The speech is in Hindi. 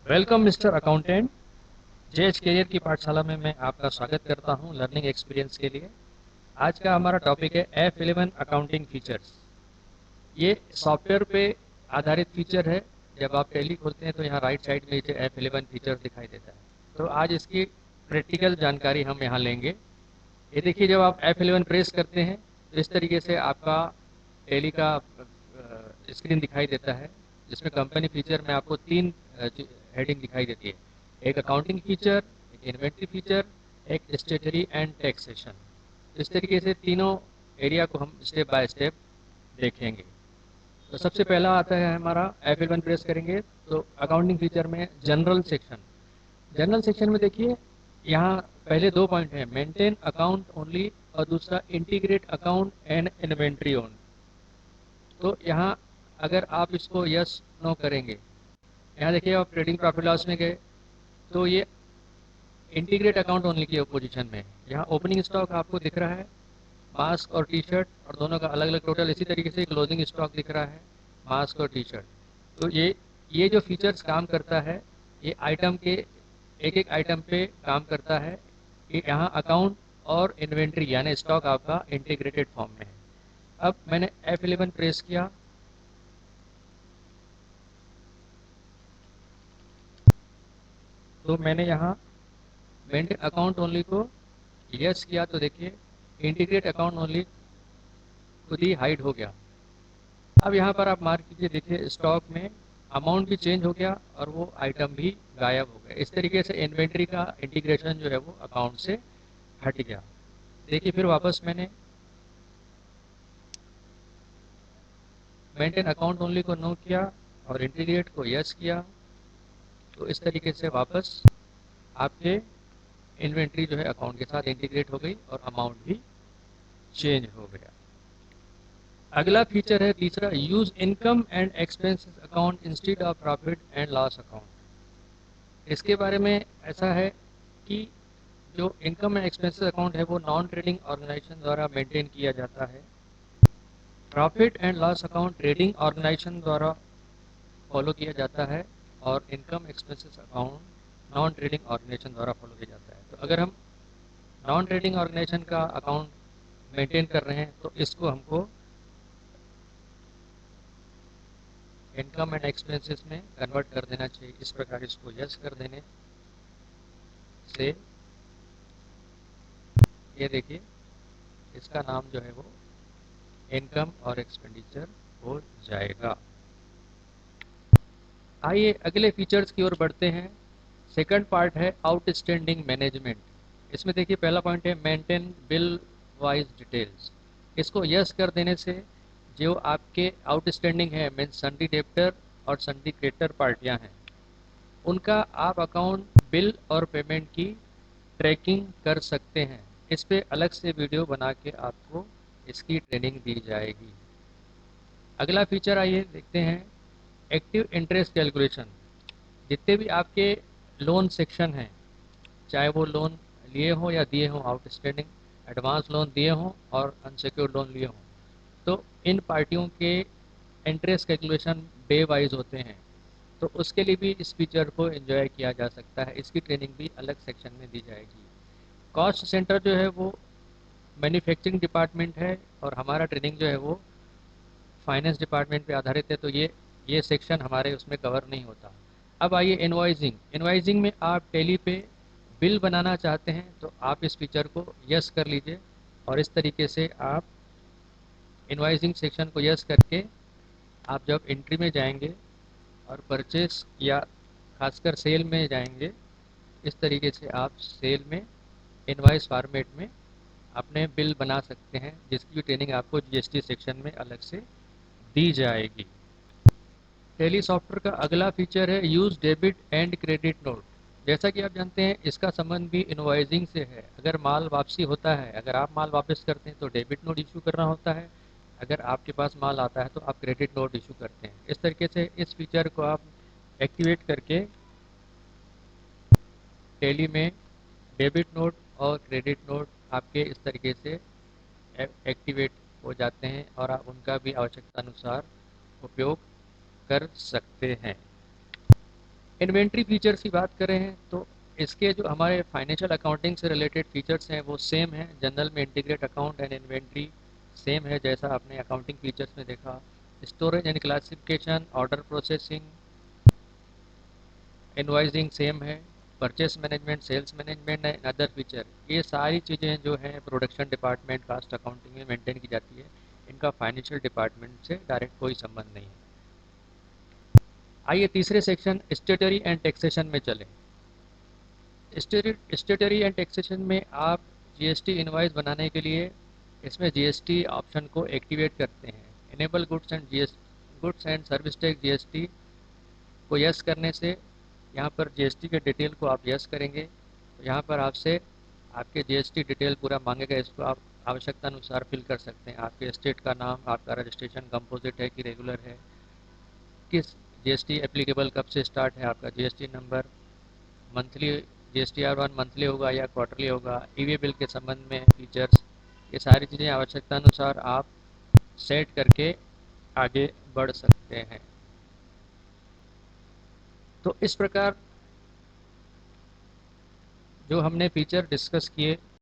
Welcome mister accountant. JH career की पाठशाला में मैं आपका स्वागत करता हूं लर्निंग एक्सपीरियंस के लिए। आज का हमारा टॉपिक है F11 अकाउंटिंग फीचर्स। ये सॉफ्टवेयर पे आधारित फीचर है। जब आप टैली खोलते हैं तो यहाँ राइट साइड में नीचे F11 फीचर दिखाई देता है। तो आज इसकी प्रैक्टिकल जानकारी हम यहाँ लेंगे। ये देखिए, जब आप F11 प्रेस करते हैं तो इस तरीके से आपका टैली का स्क्रीन दिखाई देता है, जिसमें कंपनी फीचर में आपको तीन हेडिंग दिखाई देती है। एक अकाउंटिंग फीचर, एक इन्वेंट्री फीचर, एक स्टेटरी एंड टैक्सेशन। इस तरीके से तीनों एरिया को हम स्टेप बाय स्टेप देखेंगे। तो सबसे पहला आता है हमारा F11 प्रेस करेंगे तो अकाउंटिंग फीचर में जनरल सेक्शन। जनरल सेक्शन में देखिए, यहाँ पहले दो पॉइंट हैं, मेंटेन अकाउंट ओनली और दूसरा integrate account and inventory own. तो यहाँ अगर आप इसको यस नो करेंगे, यहाँ देखिए आप ट्रेडिंग प्रॉफिट लॉस में गए तो ये इंटीग्रेट अकाउंट ओनली की पोजीशन में है। यहाँ ओपनिंग स्टॉक आपको दिख रहा है, मास्क और टी शर्ट, और दोनों का अलग अलग टोटल। इसी तरीके से क्लोजिंग स्टॉक दिख रहा है, मास्क और टी शर्ट। तो ये जो फीचर्स काम करता है, ये आइटम के एक एक आइटम पे काम करता है कि यहाँ अकाउंट और इन्वेंट्री यानी स्टॉक आपका इंटीग्रेटेड फॉर्म में है। अब मैंने F11 प्रेस किया तो मैंने यहाँ मेंटेन अकाउंट ओनली को यस किया तो देखिए इंटीग्रेट अकाउंट ओनली खुद ही हाइड हो गया। अब यहाँ पर आप मार्क कीजिए, देखिए स्टॉक में अमाउंट भी चेंज हो गया और वो आइटम भी गायब हो गया। इस तरीके से इन्वेंट्री का इंटीग्रेशन जो है वो अकाउंट से हट गया। देखिए फिर वापस मैंने मेंटेन अकाउंट ओनली को नो किया और इंटीग्रेट को यस किया, तो इस तरीके से वापस आपके इन्वेंट्री जो है अकाउंट के साथ इंटीग्रेट हो गई और अमाउंट भी चेंज हो गया। अगला फीचर है तीसरा, use income and expenses account instead of profit and loss account. इसके बारे में ऐसा है कि जो इनकम एंड एक्सपेंसेस अकाउंट है वो नॉन ट्रेडिंग ऑर्गेनाइजेशन द्वारा मेंटेन किया जाता है। Profit and loss account trading organization द्वारा फॉलो किया जाता है और income expenses account non trading organization द्वारा फॉलो किया जाता है। तो अगर हम नॉन ट्रेडिंग ऑर्गेनाइजेशन का अकाउंट मेंटेन कर रहे हैं तो इसको हमको इनकम एंड एक्सपेंसेस में कन्वर्ट कर देना चाहिए। इस प्रकार इसको यस कर देने से ये देखिए इसका नाम जो है वो इनकम और एक्सपेंडिचर हो जाएगा। आइए अगले फीचर्स की ओर बढ़ते हैं। सेकंड पार्ट है आउटस्टैंडिंग मैनेजमेंट। इसमें देखिए पहला पॉइंट है मेंटेन बिल वाइज डिटेल्स। इसको यस कर देने से जो आपके आउटस्टैंडिंग है, मीन सन्डी डेब्टर और सन्डी क्रेडिटर पार्टियां हैं, उनका आप अकाउंट बिल और पेमेंट की ट्रैकिंग कर सकते हैं। इस पे अलग से वीडियो बना के आपको इसकी ट्रेनिंग दी जाएगी। अगला फीचर आइए देखते हैं, एक्टिव इंटरेस्ट कैलकुलेशन। जितने भी आपके लोन सेक्शन हैं, चाहे वो लोन लिए हों या दिए हों, आउटस्टैंडिंग एडवांस लोन दिए हों और अनसिक्योर्ड लोन लिए हों, तो इन पार्टियों के इंटरेस्ट कैलकुलेशन डे वाइज होते हैं। तो उसके लिए भी इस फीचर को एंजॉय किया जा सकता है। इसकी ट्रेनिंग भी अलग सेक्शन में दी जाएगी। कॉस्ट सेंटर जो है वो मैन्युफैक्चरिंग डिपार्टमेंट है और हमारा ट्रेनिंग जो है वो फाइनेंस डिपार्टमेंट पे आधारित है, तो ये सेक्शन हमारे उसमें कवर नहीं होता। अब आइए इनवॉइसिंग। इनवॉइसिंग में आप टेली पे बिल बनाना चाहते हैं तो आप इस फीचर को यस कर लीजिए और इस तरीके से आप इनवॉइसिंग सेक्शन को यस करके आप जब एंट्री में जाएंगे और परचेस या खासकर सेल में जाएंगे, इस तरीके से आप सेल में इनवॉइस फॉर्मेट में अपने बिल बना सकते हैं, जिसकी ट्रेनिंग आपको जीएसटी सेक्शन में अलग से दी जाएगी। टेली सॉफ्टवेयर का अगला फीचर है use debit and credit note. जैसा कि आप जानते हैं इसका संबंध भी इनवॉइसिंग से है। अगर माल वापसी होता है, अगर आप माल वापस करते हैं तो डेबिट नोट इशू करना होता है, अगर आपके पास माल आता है तो आप क्रेडिट नोट इशू करते हैं। इस तरीके से इस फीचर को आप एक्टिवेट करके टेली में डेबिट नोट और क्रेडिट नोट आपके इस तरीके से एक्टिवेट हो जाते हैं और आप उनका भी आवश्यकता अनुसार उपयोग कर सकते हैं। इन्वेंट्री फीचर्स की बात करें हैं तो इसके जो हमारे फाइनेंशियल अकाउंटिंग से रिलेटेड फीचर्स हैं वो सेम हैं। जनरल में integrate account and inventory same है जैसा आपने अकाउंटिंग फीचर्स में देखा। Storage and classification, order processing, invoicing same है। Purchase management, sales management and other feature, ये सारी चीज़ें जो हैं प्रोडक्शन डिपार्टमेंट कास्ट अकाउंटिंग में मेंटेन की जाती है। इनका फाइनेंशियल डिपार्टमेंट से डायरेक्ट कोई संबंध नहीं है। आइए तीसरे सेक्शन स्टेटरी एंड टैक्सेशन में चलें। स्टेटरी एंड टैक्सेशन में आप जीएसटी इनवॉइस बनाने के लिए इसमें जीएसटी ऑप्शन को एक्टिवेट करते हैं। Enable goods and service tax GST को यस करने से यहाँ पर जीएसटी के डिटेल को आप यस करेंगे तो यहाँ पर आपसे आपके जीएसटी डिटेल पूरा मांगेगा। इसको आप आवश्यकता अनुसार फिल कर सकते हैं। आपके स्टेट का नाम, आपका रजिस्ट्रेशन कंपोजिट है कि रेगुलर है, किस जीएसटी एप्लीकेबल कब से स्टार्ट है, आपका GST number, monthly GST R1 monthly होगा या क्वार्टरली होगा, ईवी बिल के संबंध में फीचर्स, ये सारी चीज़ें आवश्यकता अनुसार आप सेट करके आगे बढ़ सकते हैं। तो इस प्रकार जो हमने फीचर डिस्कस किए